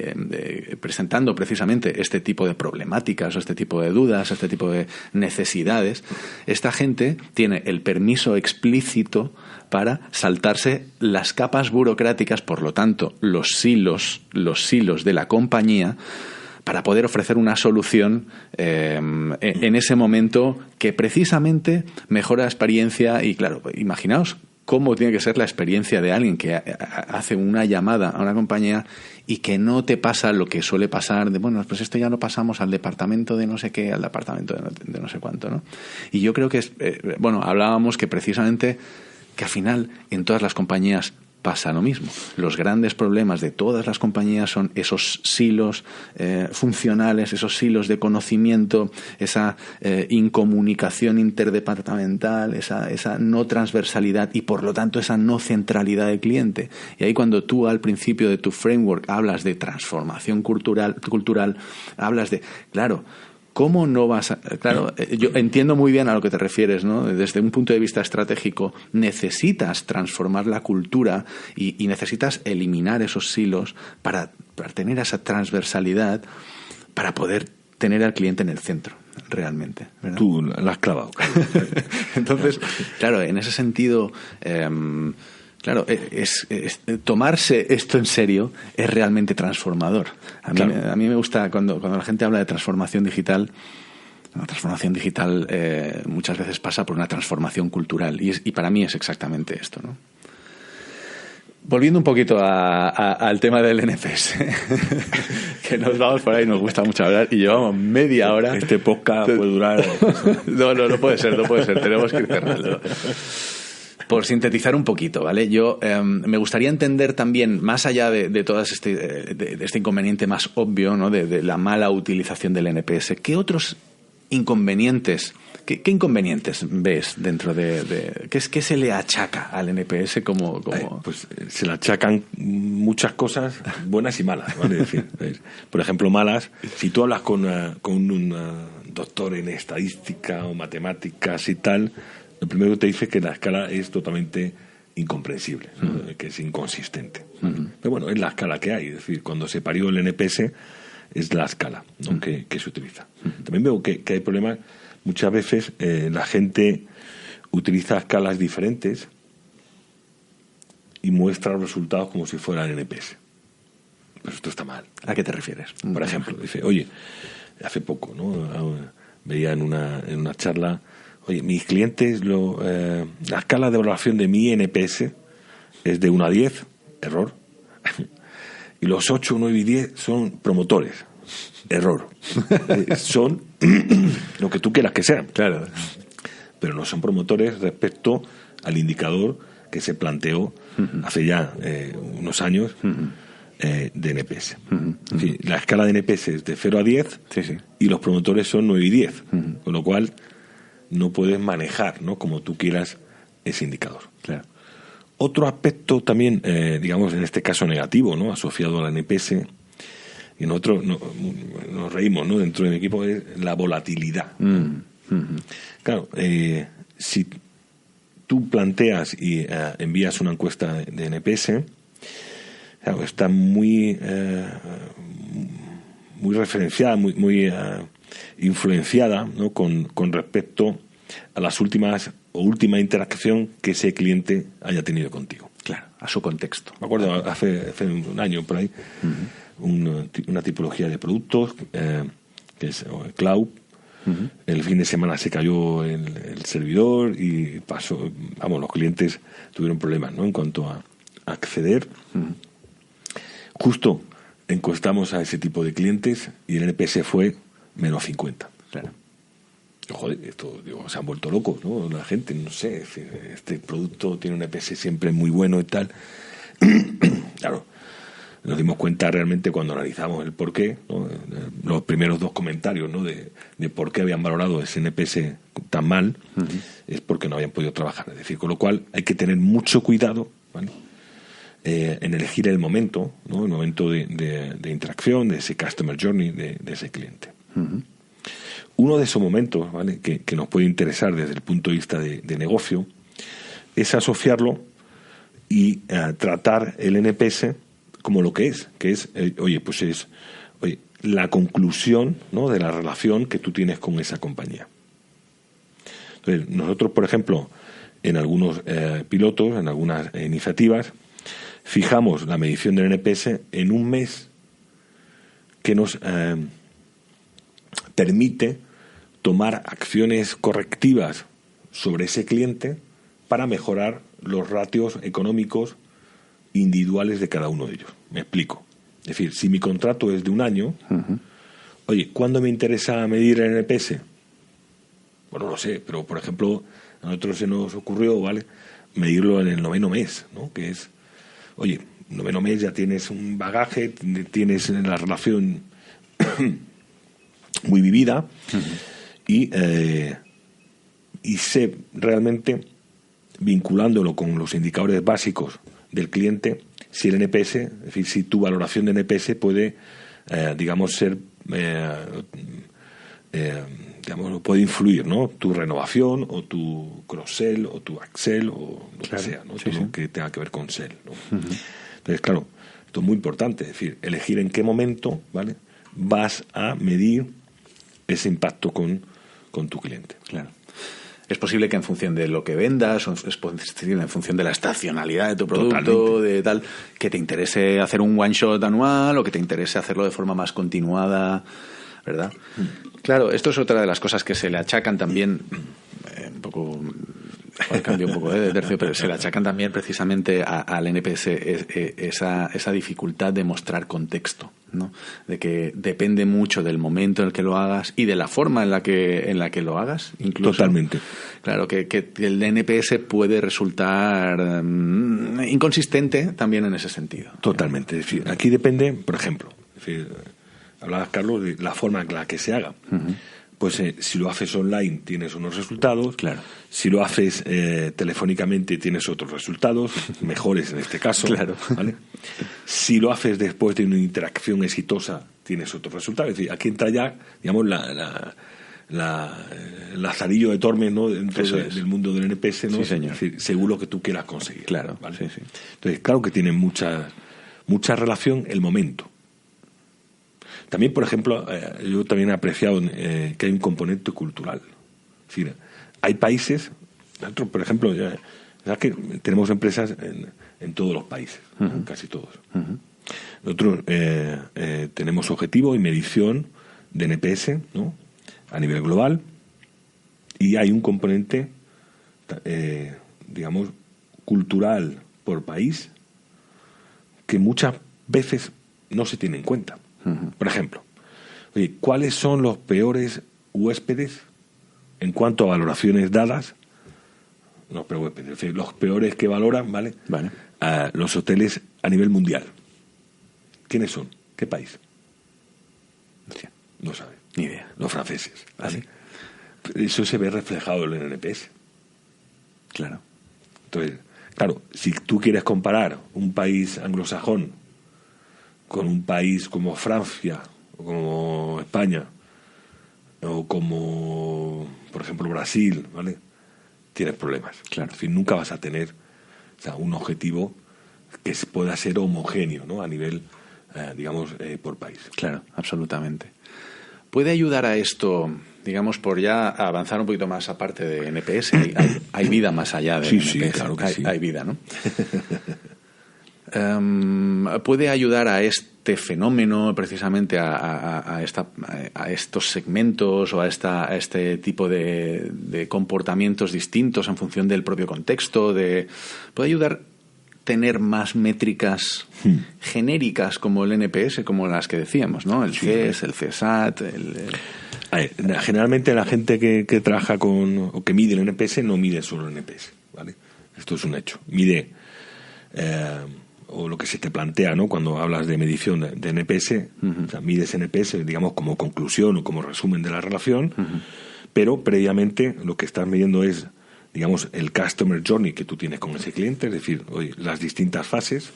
presentando precisamente este tipo de problemáticas, o este tipo de dudas, este tipo de necesidades, esta gente tiene el permiso explícito para saltarse las capas burocráticas, por lo tanto, los silos de la compañía, para poder ofrecer una solución en ese momento que precisamente mejora la experiencia. Y claro, imaginaos cómo tiene que ser la experiencia de alguien que hace una llamada a una compañía y que no te pasa lo que suele pasar de, bueno, pues esto ya lo pasamos al departamento de no sé qué, al departamento de no sé cuánto, ¿no? Y yo creo que hablábamos que precisamente que al final en todas las compañías pasa lo mismo. Los grandes problemas de todas las compañías son esos silos funcionales, esos silos de conocimiento, esa incomunicación interdepartamental, esa no transversalidad y por lo tanto esa no centralidad del cliente. Y ahí cuando tú al principio de tu framework hablas de transformación cultural hablas de, claro, ¿cómo no vas a...? Claro, yo entiendo muy bien a lo que te refieres, ¿no? Desde un punto de vista estratégico, necesitas transformar la cultura y necesitas eliminar esos silos para tener esa transversalidad, para poder tener al cliente en el centro, realmente, ¿verdad? Tú la has clavado. Entonces, claro, en ese sentido... Claro, tomarse esto en serio es realmente transformador. A mí me gusta cuando la gente habla de transformación digital. La transformación digital muchas veces pasa por una transformación cultural y para mí es exactamente esto, ¿no? Volviendo un poquito al tema del NPS, que nos vamos por ahí, nos gusta mucho hablar y llevamos media hora. Este podcast puede durar... No puede ser, tenemos que ir cerrando. Por sintetizar un poquito, ¿vale? Yo me gustaría entender también, más allá de todo este inconveniente más obvio, ¿no? De la mala utilización del NPS, ¿qué otros inconvenientes, qué inconvenientes ves dentro de qué se le achaca al NPS como... Pues se le achacan muchas cosas buenas y malas, ¿vale? Es decir, por ejemplo, malas, si tú hablas con un doctor en estadística o matemáticas y tal, lo primero que te dice es que la escala es totalmente incomprensible, ¿no? Que es inconsistente. Pero bueno, es la escala que hay. Es decir, cuando se parió el NPS es la escala, ¿no? que se utiliza. También veo que hay problemas. Muchas veces la gente utiliza escalas diferentes y muestra los resultados como si fuera el NPS. Pero esto está mal. ¿A qué te refieres? Por ejemplo, dice, oye, hace poco, ¿no? Veía en una charla... Oye, mis clientes, la escala de evaluación de mi NPS es de 1 a 10, error. Y los 8, 9 y 10 son promotores, error. Son lo que tú quieras que sean. Claro. Pero no son promotores respecto al indicador que se planteó hace ya unos años de NPS. En fin, la escala de NPS es de 0 a 10 y los promotores son 9 y 10. Con lo cual... no puedes manejar, ¿no? Como tú quieras ese indicador. Claro. Otro aspecto también, digamos, en este caso negativo, ¿no? Asociado al NPS, y nosotros nos reímos, ¿no? Dentro de mi equipo, es la volatilidad. Claro, si tú planteas y envías una encuesta de NPS, claro, está muy referenciada, muy influenciada, ¿no? con respecto a las última interacción que ese cliente haya tenido contigo. Claro, a su contexto. Me acuerdo hace un año por ahí, una tipología de productos que es cloud. El fin de semana se cayó el servidor y pasó, los clientes tuvieron problemas, ¿no? En cuanto a acceder. Justo encuestamos a ese tipo de clientes y el NPS fue menos 50. Claro. Joder, se han vuelto locos, ¿no? La gente, no sé, este producto tiene un NPS siempre muy bueno y tal. Claro, nos dimos cuenta realmente cuando analizamos el porqué, ¿no? Los primeros 2 comentarios, ¿no? de por qué habían valorado ese NPS tan mal, es porque no habían podido trabajar. Es decir, con lo cual hay que tener mucho cuidado, ¿vale? En elegir el momento, ¿no? El momento de interacción, de ese customer journey, de ese cliente. Uno de esos momentos, ¿vale? que nos puede interesar desde el punto de vista de negocio es asociarlo y tratar el NPS como lo que es la conclusión, ¿no? de la relación que tú tienes con esa compañía. Entonces, nosotros, por ejemplo, en algunos pilotos, en algunas iniciativas, fijamos la medición del NPS en un mes que nos permite tomar acciones correctivas sobre ese cliente para mejorar los ratios económicos individuales de cada uno de ellos. Me explico. Es decir, si mi contrato es de 1 año, oye, ¿cuándo me interesa medir el NPS? Bueno, no lo sé, pero por ejemplo, a nosotros se nos ocurrió, ¿vale?, medirlo en el 9º mes, ¿no? Que es oye, noveno mes ya tienes un bagaje, tienes la relación muy vivida, y sé realmente, vinculándolo con los indicadores básicos del cliente, si el NPS, es decir, si tu valoración de NPS puede, ser, puede influir, ¿no? Tu renovación, o tu cross-sell, o tu upsell, o lo que sea, ¿no? Todo lo que tenga que ver con sell, ¿no? Entonces, claro, esto es muy importante, es decir, elegir en qué momento, ¿vale?, vas a medir ese impacto con tu cliente. Claro. Es posible que en función de lo que vendas, o es posible en función de la estacionalidad de tu producto, Totalmente, de tal, que te interese hacer un one shot anual o que te interese hacerlo de forma más continuada, ¿verdad? Claro, esto es otra de las cosas que se le achacan también, un poco, cambio un poco de tercio, pero se le achacan también precisamente al NPS esa dificultad de mostrar contexto, ¿no? De que depende mucho del momento en el que lo hagas y de la forma en la que lo hagas, incluso. Totalmente. Claro, que el NPS puede resultar inconsistente también en ese sentido. Totalmente. Es decir, aquí depende, por ejemplo, es decir, hablabas, Carlos, de la forma en la que se haga. Pues si lo haces online tienes unos resultados. Claro. Si lo haces telefónicamente tienes otros resultados, mejores en este caso. Claro. ¿Vale? Si lo haces después de una interacción exitosa tienes otros resultados. Es decir, aquí entra ya, digamos, el lazarillo de Tormes, ¿no?, dentro del mundo del NPS, ¿no? Sí, señor. Es decir, según lo que tú quieras conseguir. Claro, ¿vale? sí, sí. Entonces, claro que tiene mucha relación el momento. También, por ejemplo, yo también he apreciado que hay un componente cultural. Es decir, hay países, nosotros, por ejemplo, ya que tenemos empresas en todos los países, casi todos. Nosotros tenemos objetivo y medición de NPS, ¿no?, a nivel global, y hay un componente, digamos, cultural por país que muchas veces no se tiene en cuenta. Por ejemplo, oye, ¿cuáles son los peores huéspedes en cuanto a valoraciones dadas? No, pero huéspedes, es decir, los peores que valoran, ¿vale? Vale. A los hoteles a nivel mundial. ¿Quiénes son? ¿Qué país? Sí. No sabes. Ni idea. Los franceses, ¿vale? Sí. Eso se ve reflejado en el NPS. Claro. Entonces, claro, si tú quieres comparar un país anglosajón con un país como Francia, o como España, o como, por ejemplo, Brasil, ¿vale?, tienes problemas. Claro. En fin, nunca vas a tener, o sea, un objetivo que pueda ser homogéneo, ¿no?, a nivel, por país. Claro, absolutamente. ¿Puede ayudar a esto, digamos, por ya avanzar un poquito más aparte de NPS? Hay vida más allá de NPS. Sí, claro que sí. Hay vida, ¿no? ¿Puede ayudar a este fenómeno, precisamente a estos segmentos o a este tipo de comportamientos distintos en función del propio contexto? ¿Puede ayudar tener más métricas genéricas como el NPS, como las que decíamos, ¿no? El CES, el CSAT, Generalmente la gente que trabaja o que mide el NPS no mide solo el NPS, ¿vale? Esto es un hecho. Mide o lo que se te plantea, ¿no?, cuando hablas de medición de NPS, o sea, mides NPS, digamos, como conclusión o como resumen de la relación, pero previamente lo que estás midiendo es, digamos, el customer journey que tú tienes con ese cliente, es decir, oye, las distintas fases.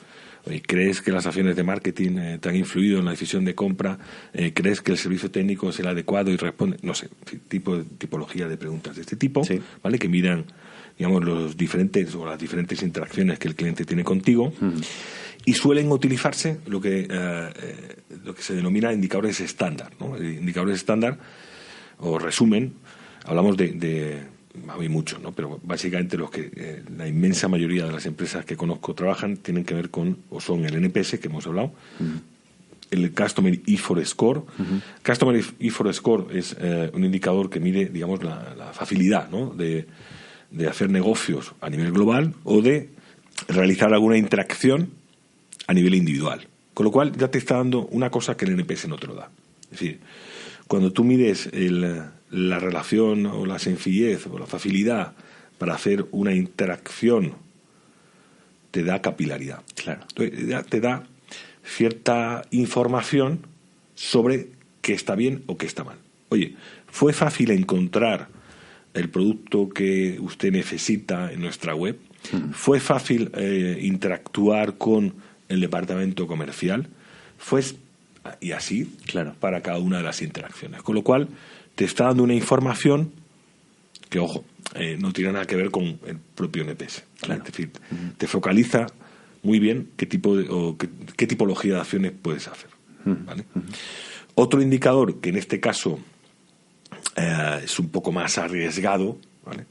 Oye, ¿crees que las acciones de marketing te han influido en la decisión de compra? ¿Crees que el servicio técnico es el adecuado y responde? No sé, tipología de preguntas de este tipo, sí, ¿vale?, que miran, digamos, las diferentes interacciones que el cliente tiene contigo, y suelen utilizarse lo que se denomina indicadores estándar, ¿no? Indicadores estándar o resumen, hablamos hay muchos, ¿no?, pero básicamente los que la inmensa mayoría de las empresas que conozco trabajan tienen que ver con, o son el NPS que hemos hablado, el Customer E4 Score. Customer E4 Score es un indicador que mide, digamos, la facilidad, ¿no?, de hacer negocios a nivel global o de realizar alguna interacción a nivel individual. Con lo cual ya te está dando una cosa que el NPS no te lo da. Es decir, cuando tú mides la relación o la sencillez o la facilidad para hacer una interacción te da capilaridad. Claro. Entonces, te da cierta información sobre qué está bien o qué está mal. Oye, ¿fue fácil encontrar el producto que usted necesita en nuestra web? ¿Fue fácil interactuar con el departamento comercial? Y así, claro, para cada una de las interacciones. Con lo cual, te está dando una información que, ojo, no tiene nada que ver con el propio NPS. Claro. Es decir, te focaliza muy bien qué tipología de acciones puedes hacer. ¿Vale? Otro indicador que en este caso es un poco más arriesgado, ¿vale?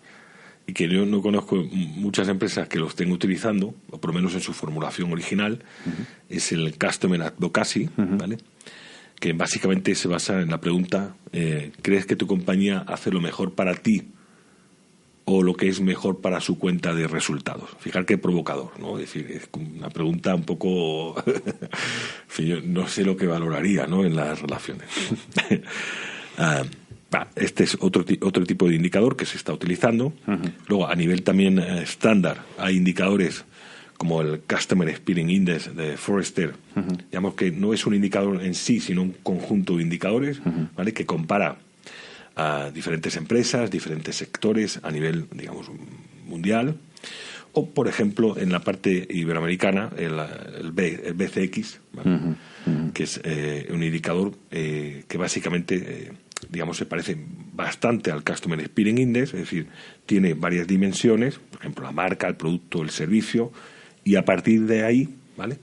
Y que yo no conozco muchas empresas que lo estén utilizando, o por lo menos en su formulación original, es el Customer Advocacy, ¿vale? Que básicamente se basa en la pregunta, ¿crees que tu compañía hace lo mejor para ti o lo que es mejor para su cuenta de resultados? Fijar qué provocador, ¿no? Es decir, es una pregunta un poco... yo no sé lo que valoraría, ¿no?, en las relaciones. Este es otro tipo de indicador que se está utilizando. Luego, a nivel también estándar, hay indicadores como el Customer Experience Index de Forrester, digamos que no es un indicador en sí, sino un conjunto de indicadores, ¿vale?, que compara a diferentes empresas, diferentes sectores a nivel, digamos, mundial. O, por ejemplo, en la parte iberoamericana, el BCX, ¿vale? Que es un indicador que básicamente... digamos, se parece bastante al Customer Experience Index, es decir, tiene varias dimensiones, por ejemplo, la marca, el producto, el servicio, y a partir de ahí, ¿vale?,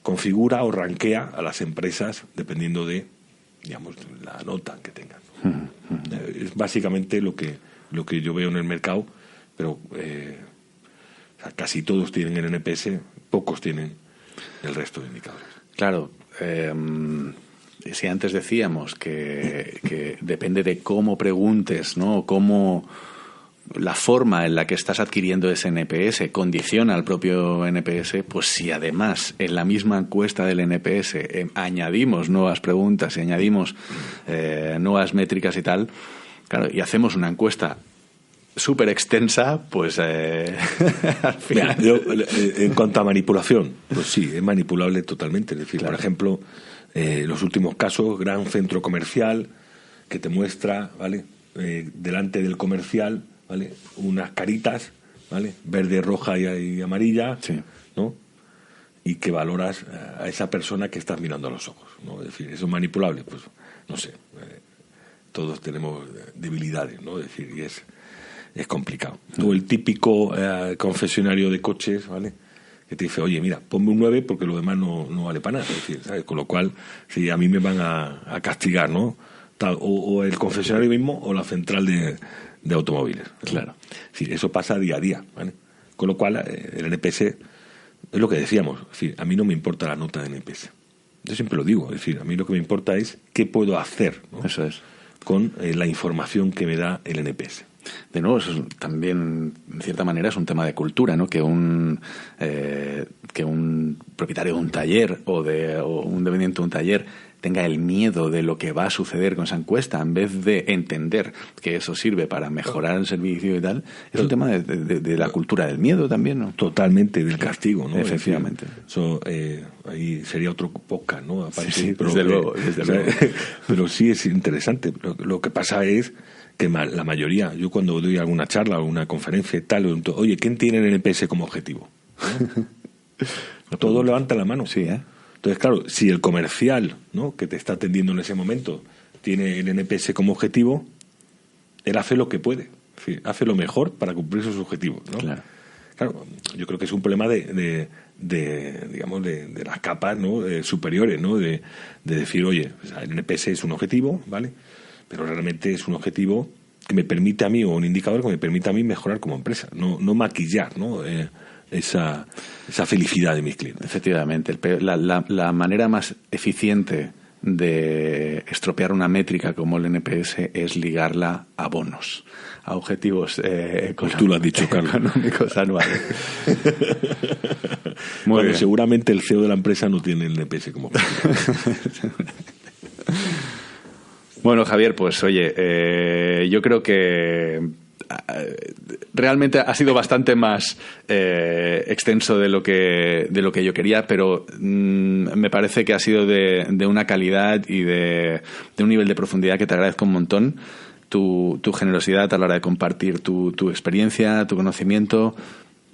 configura o rankea a las empresas dependiendo de, digamos, la nota que tengan. Es básicamente lo que yo veo en el mercado, pero o sea, casi todos tienen el NPS, pocos tienen el resto de indicadores. Claro. Si antes decíamos que depende de cómo preguntes, ¿no?, cómo la forma en la que estás adquiriendo ese NPS condiciona al propio NPS, pues si además en la misma encuesta del NPS añadimos nuevas preguntas y añadimos nuevas métricas y tal, claro, y hacemos una encuesta súper extensa, pues al final... En cuanto a manipulación, pues sí, es manipulable totalmente. Es decir, claro, por ejemplo... los últimos casos, gran centro comercial que te muestra, ¿vale?, delante del comercial, ¿vale?, unas caritas, ¿vale?, verde, roja y amarilla, sí, ¿no?, y que valoras a esa persona que estás mirando a los ojos, ¿no? Es decir, ¿eso es manipulable? Pues no sé, todos tenemos debilidades, ¿no? Es decir, y es complicado. O el típico concesionario de coches, ¿vale?, que te dice, oye, mira, ponme un 9 porque lo demás no vale para nada. Es decir, ¿sabes? Con lo cual, si a mí me van a castigar, ¿no? O el concesionario mismo o la central de automóviles. Claro. Sí, eso pasa día a día, ¿vale? Con lo cual, el NPS es lo que decíamos. Es decir, a mí no me importa la nota del NPS. Yo siempre lo digo. Es decir, a mí lo que me importa es qué puedo hacer, ¿no?, eso es, con la información que me da el NPS. De nuevo, eso también, en cierta manera, es un tema de cultura, ¿no? Que un propietario de un taller o un dependiente de un taller tenga el miedo de lo que va a suceder con esa encuesta, en vez de entender que eso sirve para mejorar el servicio y tal, es un tema de la cultura del miedo también, ¿no? Totalmente, del castigo, ¿no? Efectivamente. Eso, ahí sería otro podcast, ¿no? Aparte, Sí, pero, desde luego. Pero sí es interesante. Lo que pasa es que la mayoría, yo cuando doy alguna charla o alguna conferencia y tal, oye, ¿quién tiene el NPS como objetivo? Todos levantan la mano. Sí, ¿eh? Entonces, claro, si el comercial, ¿no?, que te está atendiendo en ese momento tiene el NPS como objetivo, él hace lo que puede. Sí, hace lo mejor para cumplir sus objetivos, ¿no? Claro, yo creo que es un problema de las capas, ¿no?, superiores, ¿no?, de decir, oye, o sea, el NPS es un objetivo, ¿vale?, pero realmente es un objetivo que me permite a mí, o un indicador que me permite a mí mejorar como empresa, no maquillar, ¿no?, esa felicidad de mis clientes. Efectivamente, la manera más eficiente de estropear una métrica como el NPS es ligarla a bonos, a objetivos Tú lo has dicho, Carlos. económicos anuales. Bueno, seguramente el CEO de la empresa no tiene el NPS como objetivo. Bueno, Javier, pues oye, yo creo que realmente ha sido bastante más extenso de lo que yo quería, pero me parece que ha sido de una calidad y de un nivel de profundidad que te agradezco un montón. Tu generosidad a la hora de compartir tu experiencia, tu conocimiento.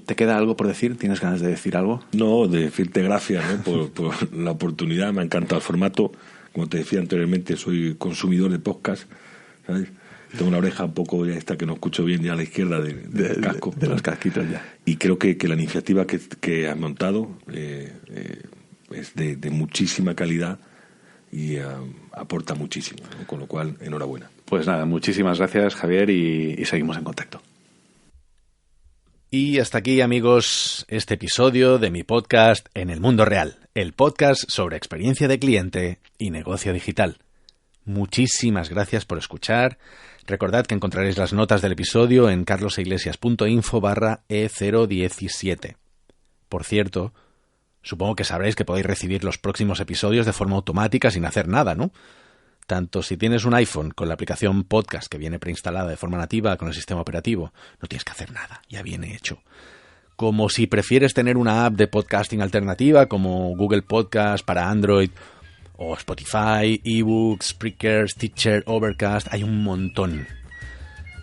¿Te queda algo por decir? ¿Tienes ganas de decir algo? No, de decirte gracias, ¿no? por la oportunidad. Me ha encantado el formato. Como te decía anteriormente, soy consumidor de podcast, ¿sabes? Tengo una oreja un poco esta que no escucho bien ya a la izquierda del casco. De los casquitos ya. Y creo que la iniciativa que has montado es de muchísima calidad y aporta muchísimo, ¿no? Con lo cual, enhorabuena. Pues nada, muchísimas gracias, Javier, y seguimos en contacto. Y hasta aquí, amigos, este episodio de mi podcast En el Mundo Real, el podcast sobre experiencia de cliente y negocio digital. Muchísimas gracias por escuchar. Recordad que encontraréis las notas del episodio en carlosiglesias.info/E017. Por cierto, supongo que sabréis que podéis recibir los próximos episodios de forma automática sin hacer nada, ¿no? Tanto si tienes un iPhone con la aplicación Podcast que viene preinstalada de forma nativa con el sistema operativo, no tienes que hacer nada, ya viene hecho. Como si prefieres tener una app de podcasting alternativa como Google Podcast para Android o Spotify, eBooks, Spreaker, Stitcher, Overcast, hay un montón.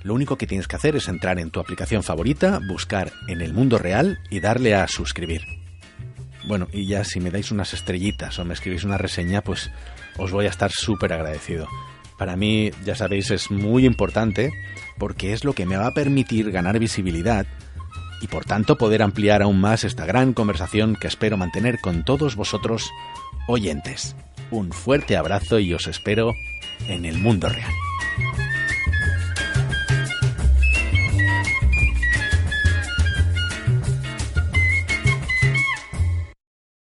Lo único que tienes que hacer es entrar en tu aplicación favorita, buscar En el Mundo Real y darle a suscribir. Bueno, y ya si me dais unas estrellitas o me escribís una reseña, pues os voy a estar súper agradecido. Para mí, ya sabéis, es muy importante porque es lo que me va a permitir ganar visibilidad y por tanto poder ampliar aún más esta gran conversación que espero mantener con todos vosotros oyentes. Un fuerte abrazo y os espero en el mundo real.